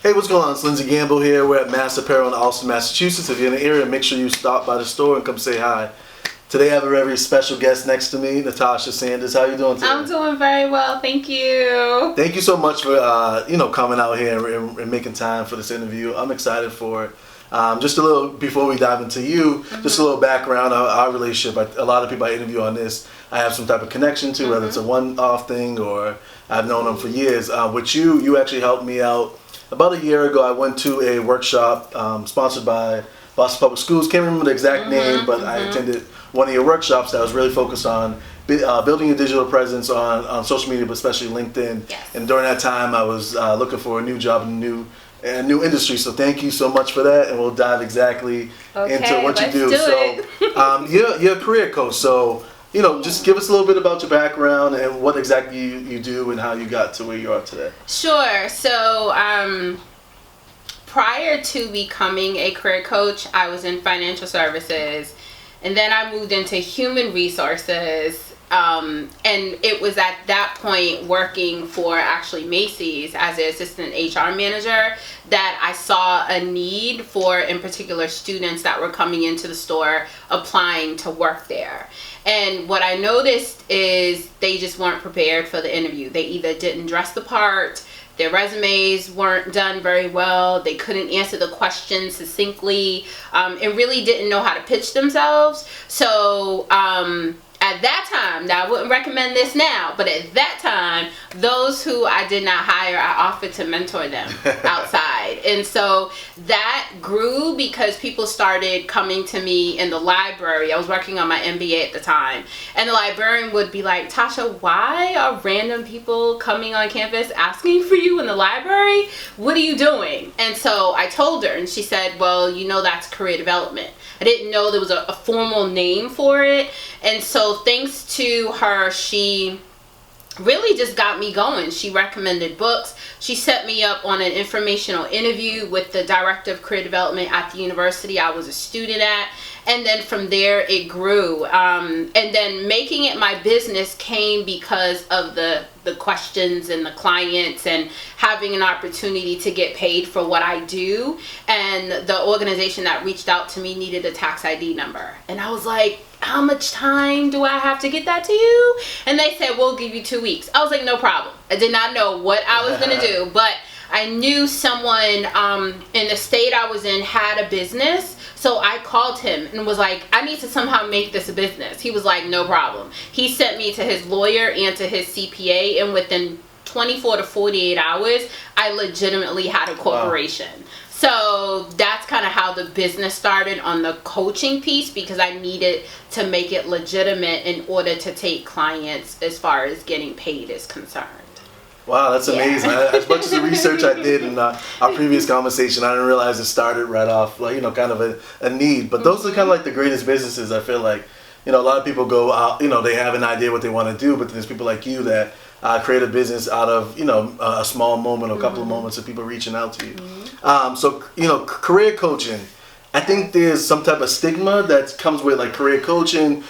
Hey, what's going on? It's Lindsey Gamble here. We're at Mass Apparel in Austin, Massachusetts. If you're in the area, make sure you stop by the store and come say hi. Today I have a very special guest next to me, Natascha Saunders. How are you doing today? I'm doing very well, thank you. Thank you so much for coming out here and making time for this interview. I'm excited for it. Just a little, before we dive into you, just a little background on our relationship. A lot of people I interview on this, I have some type of connection to, whether it's a one-off thing or I've known them for years. With you actually helped me out. About a year ago, I went to a workshop sponsored by Boston Public Schools. Can't remember the exact name, but I attended one of your workshops that was really focused on building a digital presence on social media, but especially LinkedIn. Yes. And during that time, I was looking for a new job in a new industry. So thank you so much for that, and we'll dive exactly into what you do. You're a career coach, so just give us a little bit about your background and what exactly you do and how you got to where you are today. Sure. So prior to becoming a career coach, I was in financial services, and then I moved into human resources. And it was at that point working for actually Macy's as an assistant HR manager that I saw a need for, in particular, students that were coming into the store applying to work there. And what I noticed is they just weren't prepared for the interview. They either didn't dress the part, their resumes weren't done very well, they couldn't answer the questions succinctly, and really didn't know how to pitch themselves. So at that time, now I wouldn't recommend this now, but at that time, those who I did not hire, I offered to mentor them outside. And so that grew because people started coming to me in the library. I was working on my MBA at the time. And the librarian would be like, Tasha, why are random people coming on campus asking for you in the library? What are you doing? And so I told her, and she said, well, that's career development. I didn't know there was a formal name for it. And so thanks to her, she really just got me going. She recommended books. She set me up on an informational interview with the director of career development at the university I was a student at. And then from there it grew. And then making it my business came because of the questions and the clients and having an opportunity to get paid for what I do. And the organization that reached out to me needed a tax ID number. And I was like, how much time do I have to get that to you? And they said, we'll give you 2 weeks. I was like, no problem. I did not know what I was going to do, but I knew someone in the state I was in had a business. So I called him and was like, I need to somehow make this a business. He was like, no problem. He sent me to his lawyer and to his CPA, and within 24 to 48 hours, I legitimately had a corporation. Wow. So that's kind of how the business started on the coaching piece, because I needed to make it legitimate in order to take clients as far as getting paid is concerned. Wow, that's amazing. As much as the research I did in our previous conversation, I didn't realize it started right off, kind of a need. But those are kind of like the greatest businesses, I feel like. A lot of people go out, they have an idea what they want to do, but there's people like you that create a business out of, a small moment or a couple of moments of people reaching out to you. Career coaching. I think there's some type of stigma that comes with career coaching,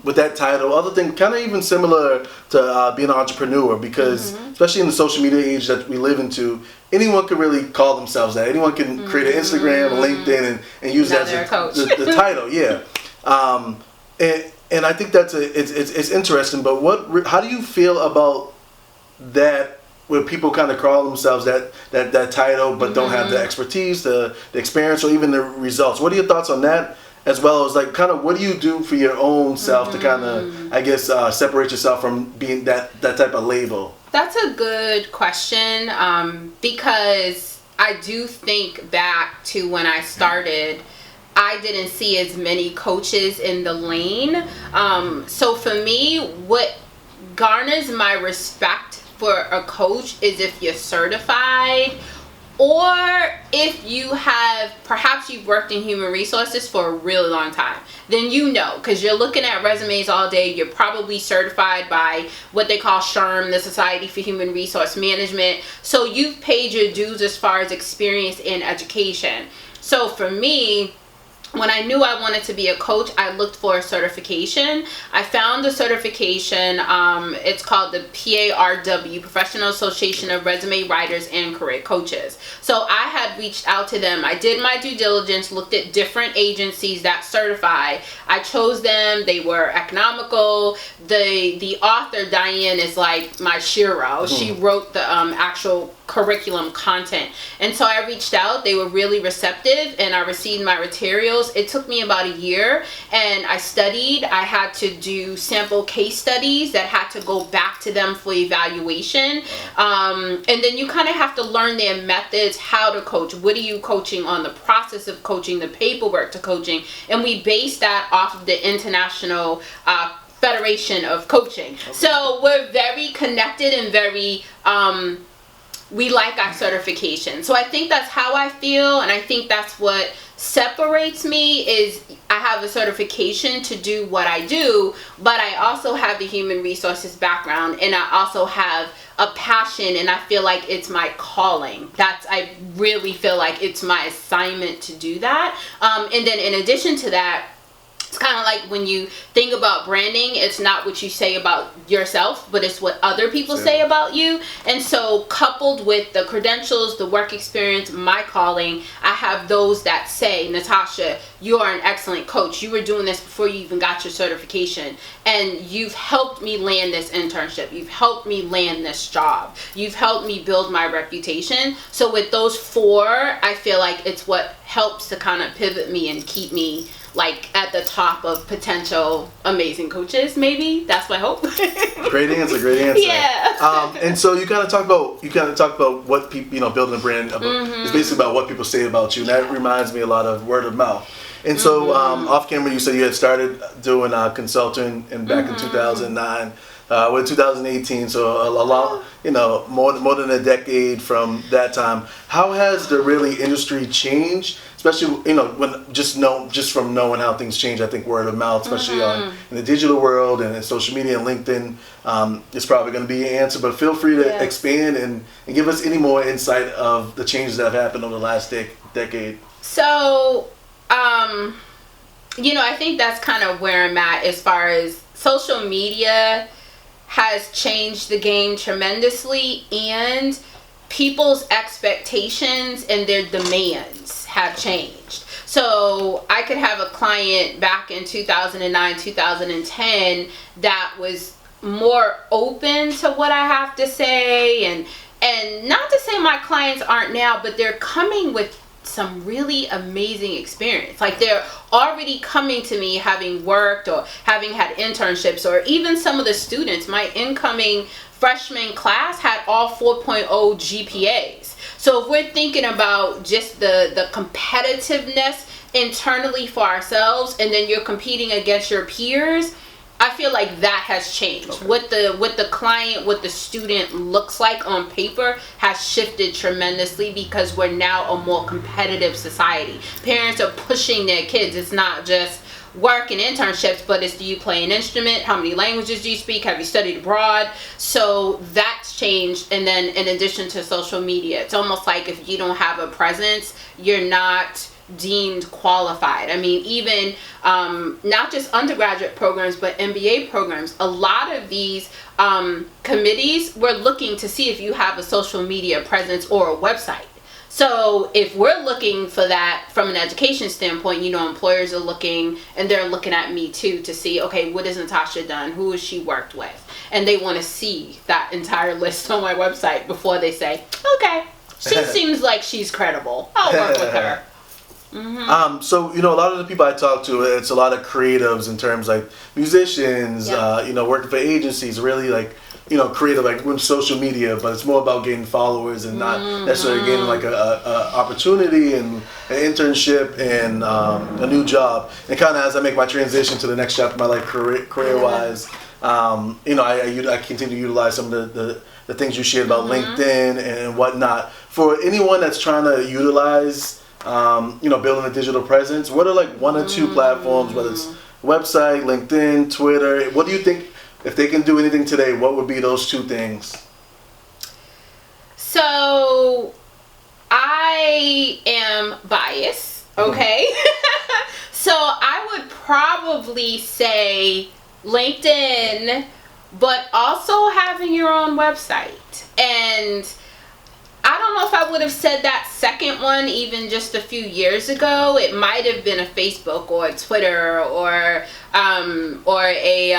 with that title. Other thing, kind of even similar to being an entrepreneur, because especially in the social media age that we live into, anyone can really call themselves that. Anyone can create an Instagram, LinkedIn, and use that as the title. Yeah, and I think it's interesting. But how do you feel about that? Where people kind of call themselves that title, but don't have the expertise, the experience, or even the results. What are your thoughts on that? As well as kind of what do you do for your own self to kind of, separate yourself from being that type of label? That's a good question, because I do think back to when I started. I didn't see as many coaches in the lane. So for me, what garners my respect for a coach is if you're certified, or if you have, perhaps you've worked in human resources for a really long time. Then because you're looking at resumes all day, you're probably certified by what they call SHRM, the Society for Human Resource Management. So you've paid your dues as far as experience in education. So for me, when I knew I wanted to be a coach, I looked for a certification. I found a certification. It's called the PARW, Professional Association of Resume Writers and Career Coaches. So I had reached out to them. I did my due diligence, looked at different agencies that certify. I chose them. They were economical. The author, Diane, is like my shiro. She wrote the actual curriculum content. And so I reached out. They were really receptive, and I received my materials. It took me about a year, and I studied. I had to do sample case studies that had to go back to them for evaluation. And then you kind of have to learn their methods, how to coach. What are you coaching on, the process of coaching, the paperwork to coaching. And we based that off of the International Federation of Coaching. Okay. So we're very connected and very we like our certification. So I think that's how I feel, and I think that's what separates me is I have a certification to do what I do, but I also have the human resources background, and I also have a passion, and I feel like it's my calling. I really feel like it's my assignment to do that. And then in addition to that, it's kind of like when you think about branding, it's not what you say about yourself, but it's what other people say about you. And so coupled with the credentials, the work experience, my calling, I have those that say, Natascha, you are an excellent coach. You were doing this before you even got your certification. And you've helped me land this internship. You've helped me land this job. You've helped me build my reputation. So with those four, I feel like it's what helps to kind of pivot me and keep me like at the top of potential amazing coaches. Maybe that's my hope. Great answer. Yeah. And so you kind of talk about what people, building a brand is basically about what people say about you. And that reminds me a lot of word of mouth. And so off camera, you said you had started doing consulting back in 2009. We're in 2018, so a lot, more than a decade from that time. How has the really industry changed? Especially, when just from knowing how things change, I think word of mouth, especially in the digital world and in social media and LinkedIn, is probably going to be an answer. But feel free to expand and give us any more insight of the changes that have happened over the last decade. So, I think that's kind of where I'm at as far as social media has changed the game tremendously, and people's expectations and their demands have changed. So I could have a client back in 2009, 2010 that was more open to what I have to say, and not to say my clients aren't now, but they're coming with some really amazing experience. Like they're already coming to me having worked or having had internships, or even some of the students, my incoming freshman class had all 4.0 GPAs. So if we're thinking about just the competitiveness internally for ourselves, and then you're competing against your peers, I feel like that has changed. Okay. What the client, what the student looks like on paper has shifted tremendously, because we're now a more competitive society. Parents are pushing their kids. It's not just work and internships, but it's, do you play an instrument? How many languages do you speak? Have you studied abroad? So that's changed. And then in addition to social media, it's almost like if you don't have a presence, you're not deemed qualified. I mean, even not just undergraduate programs, but MBA programs, a lot of these committees, we're looking to see if you have a social media presence or a website. So if we're looking for that from an education standpoint, employers are looking, and they're looking at me too to see, okay, what has Natascha done? Who has she worked with? And they want to see that entire list on my website before they say, okay, she seems like she's credible. I'll work with her. Mm-hmm. So, a lot of the people I talk to, it's a lot of creatives in terms like musicians, working for agencies, really like, creative, like with social media, but it's more about getting followers and not necessarily getting like a opportunity and an internship and a new job. And kind of as I make my transition to the next chapter of my life career-wise, I continue to utilize some of the things you shared about LinkedIn and whatnot. For anyone that's trying to utilize building a digital presence, what are like one or two platforms, whether it's website, LinkedIn, Twitter? What do you think, if they can do anything today, what would be those two things? So I am biased, okay? So I would probably say LinkedIn, but also having your own website. And I don't know if I would have said that second one even just a few years ago. It might have been a Facebook or a Twitter or a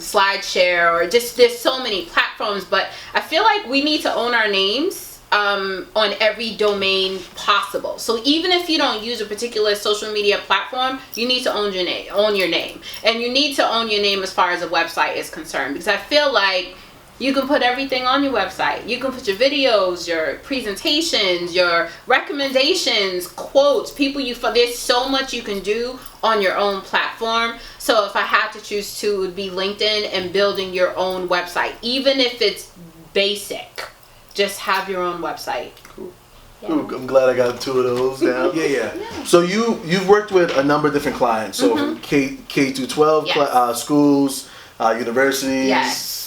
SlideShare, or just, there's so many platforms. But I feel like we need to own our names on every domain possible. So even if you don't use a particular social media platform, you need to own your name, and you need to own your name as far as a website is concerned, because I feel like you can put everything on your website. You can put your videos, your presentations, your recommendations, quotes, people you follow. There's so much you can do on your own platform. So if I had to choose two, it would be LinkedIn and building your own website. Even if it's basic, just have your own website. Cool. Yeah. Ooh, I'm glad I got two of those down. Yeah. So you've worked with a number of different clients. So from K through 12 yes. Schools, universities. Yes.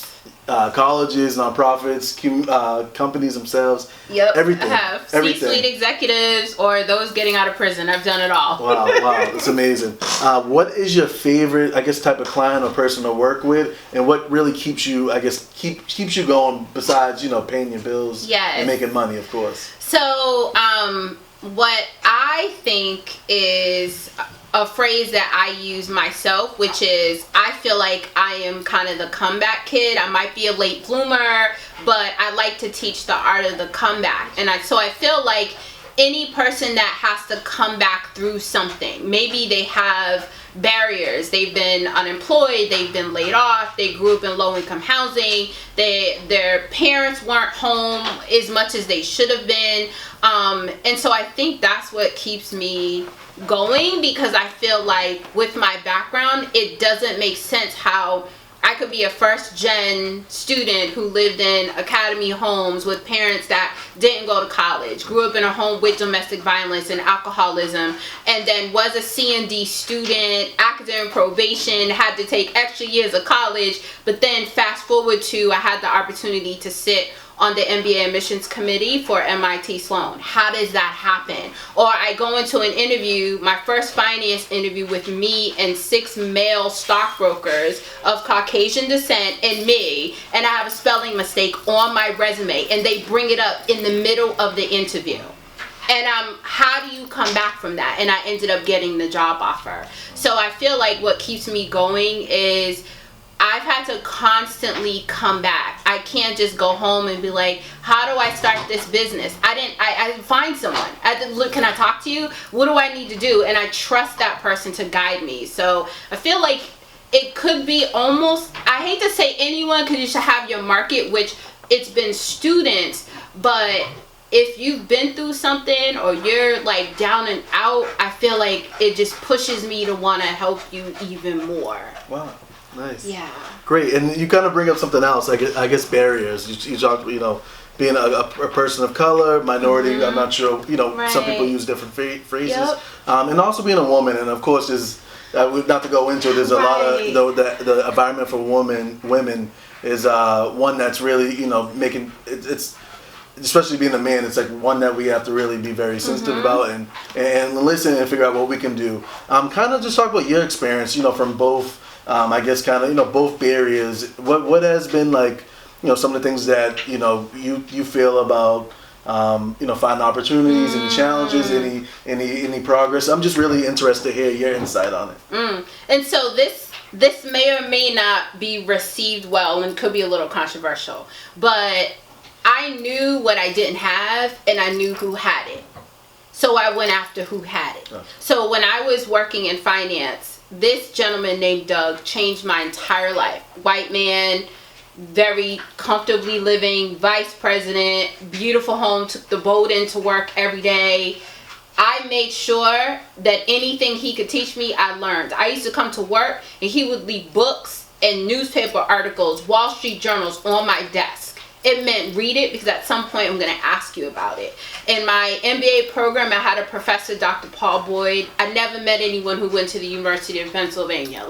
Colleges, nonprofits, companies themselves. Yep, everything. I have. Everything. C-suite executives or those getting out of prison. I've done it all. Wow, that's amazing. What is your favorite, I guess, type of client or person to work with, and what really keeps you, I guess, keeps you going besides, paying your bills and making money, of course? So, what I think is a phrase that I use myself, which is, I feel like I am kind of the comeback kid. I might be a late bloomer, but I like to teach the art of the comeback. And so I feel like any person that has to come back through something, maybe they have barriers, they've been unemployed, they've been laid off, they grew up in low-income housing, their parents weren't home as much as they should have been, and so I think that's what keeps me going, because I feel like with my background, it doesn't make sense how I could be a first-gen student who lived in academy homes with parents that didn't go to college, grew up in a home with domestic violence and alcoholism, and then was a C&D student, academic probation, had to take extra years of college, but then fast forward to I had the opportunity to sit on the MBA admissions committee for MIT Sloan. How does that happen? Or I go into an interview, my first finance interview with me and 6 male stockbrokers of Caucasian descent and me, and I have a spelling mistake on my resume, and they bring it up in the middle of the interview. And how do you come back from that? And I ended up getting the job offer. So I feel like what keeps me going is I've had to constantly come back. I can't just go home and be like, how do I start this business? I find someone. Look, can I talk to you? What do I need to do? And I trust that person to guide me. So I feel like it could be almost, I hate to say anyone, because you should have your market, which it's been students, but if you've been through something or you're like down and out, I feel like it just pushes me to want to help you even more. Wow. Nice. Yeah. Great. And you kind of bring up something else, I guess barriers. You talked, being a person of color, minority, I'm not sure, right. Some people use different phrases. Yep. And also being a woman. And of course, there's, not to go into it, there's a lot of, the environment for women is one that's really, making, it's especially being a man, it's like one that we have to really be very sensitive about and listen and figure out what we can do. Kind of just talk about your experience, from both, I guess kind of, both barriers. What has been like, some of the things that, you feel about, finding opportunities, any challenges, any progress? I'm just really interested to hear your insight on it. And so this may or may not be received well and could be a little controversial, but I knew what I didn't have and I knew who had it. So I went after who had it. Okay. So when I was working in finance, this gentleman named Doug changed my entire life. White man, very comfortably living, vice president, beautiful home, took the boat into work every day. I made sure that anything he could teach me, I learned. I used to come to work and he would leave books and newspaper articles, Wall Street journals on my desk. It meant read it, because at some point I'm going to ask you about it. In my MBA program, I had a professor, Dr. Paul Boyd. I never met anyone who went to the University of Pennsylvania.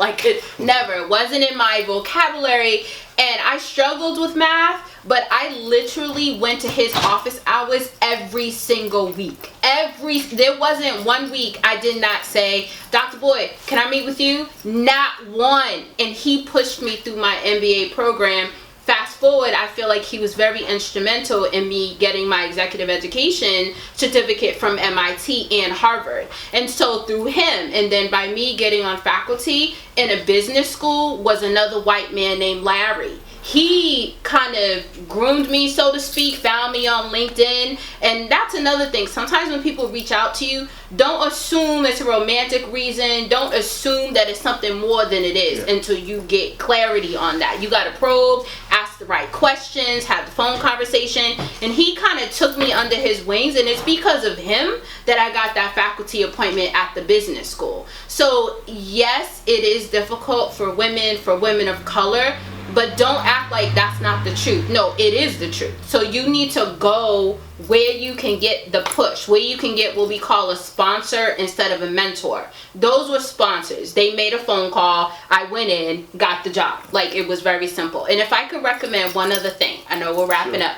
Never. It wasn't in my vocabulary. And I struggled with math, but I literally went to his office hours every single week. There wasn't one week I did not say, Dr. Boyd, can I meet with you? Not one. And he pushed me through my MBA program. Fast forward, I feel like he was very instrumental in me getting my executive education certificate from MIT and Harvard. And so through him, and then by me getting on faculty in a business school, was another white man named Larry. He kind of groomed me, so to speak, found me on LinkedIn. And that's another thing. Sometimes when people reach out to you, don't assume it's a romantic reason. Don't assume that it's something more than it is until you get clarity on that. You got to probe, ask the right questions, have the phone conversation. And he kind of took me under his wings. And it's because of him that I got that faculty appointment at the business school. So yes, it is difficult for women of color. But don't act like that's not the truth. No, it is the truth. So you need to go where you can get the push, where you can get what we call a sponsor instead of a mentor. Those were sponsors. They made a phone call. I went in, got the job. Like, it was very simple. And if I could recommend one other thing, I know we're wrapping up.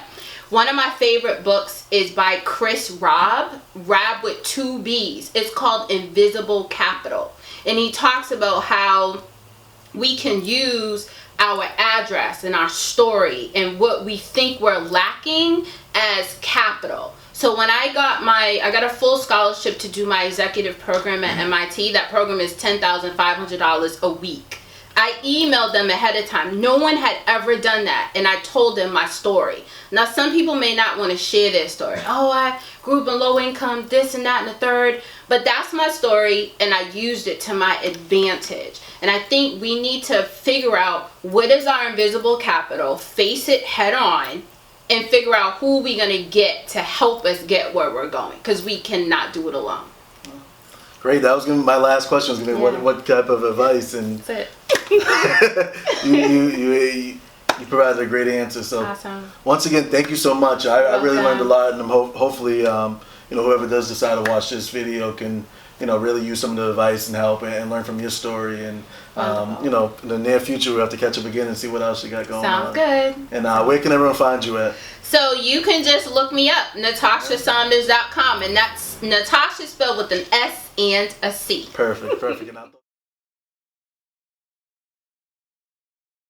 One of my favorite books is by Rabb with 2 B's. It's called Invisible Capital. And he talks about how we can use our address and our story and what we think we're lacking as capital. So when I got a full scholarship to do my executive program at MIT. That program is $10,500 a week. I emailed them ahead of time. No one had ever done that. And I told them my story. Now, some people may not want to share their story. Oh, I grew up in low income, this and that and the third. But that's my story, and I used it to my advantage. And I think we need to figure out what is our invisible capital, face it head on, and figure out who we're going to get to help us get where we're going. Because we cannot do it alone. Great. That was going to be my last question. Was going to be what type of advice? And that's it. you provided a great answer. So awesome. Once again, thank you so much. I really learned a lot, and I'm hopefully whoever does decide to watch this video can really use some of the advice and help and learn from your story. And in the near future we'll have to catch up again and see what else you got going on. Sounds good. And where can everyone find you at? So you can just look me up, NataschaSaunders.com, and that's Natascha spelled with an S and a C. Perfect. And